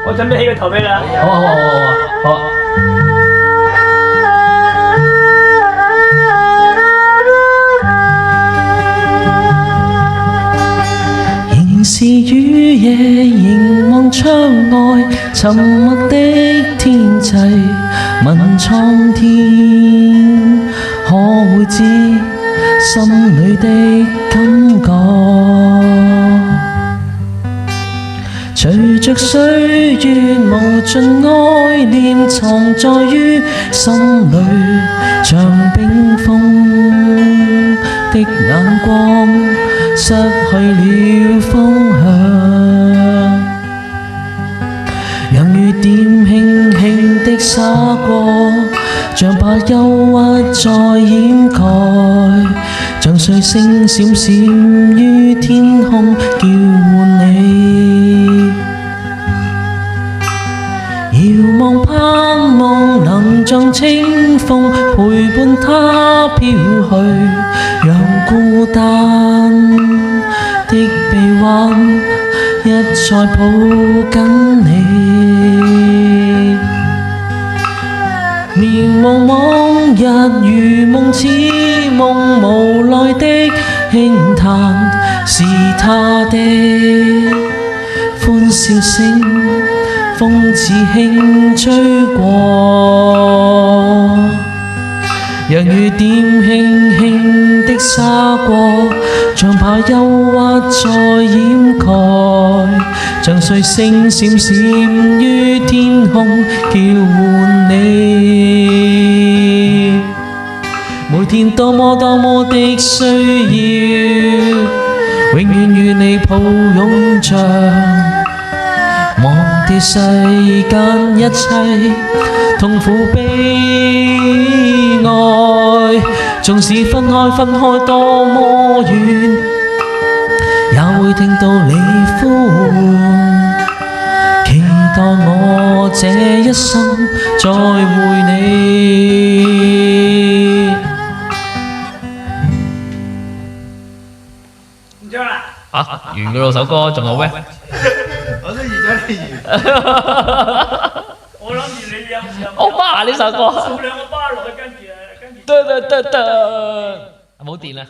我準備起個頭俾你啦。好啊好啊好啊好啊。仍是雨夜凝望窗外，沉默的天際，問蒼天可會知心裏的感覺？隨着歲月無盡愛念藏在於心裏，像冰封的眼光失去了方向，讓雨點輕輕的灑過，像把憂鬱再掩蓋，像碎星閃閃於天空叫喚你，遙望盼望能像清風陪伴他飄去，讓孤單的臂彎一再抱緊你，綿望往日如夢似夢，無奈的輕嘆是他的歡笑聲，風似輕吹過，讓雨點輕輕的灑過，像怕憂鬱再掩蓋，像碎星閃閃於天空叫喚你，每天多麼多麼的需要，永遠與你抱擁着，忘掉世間一切痛苦悲哀，縱使分開多麼遠，也會聽到你呼喚，期待我這一生再會你。唔唱啦。啊，完㗎咯首歌，仲有咩？我都預咗你完。我諗住你有我爸呢首歌。掃兩個巴落去，跟住。得，冇電啦。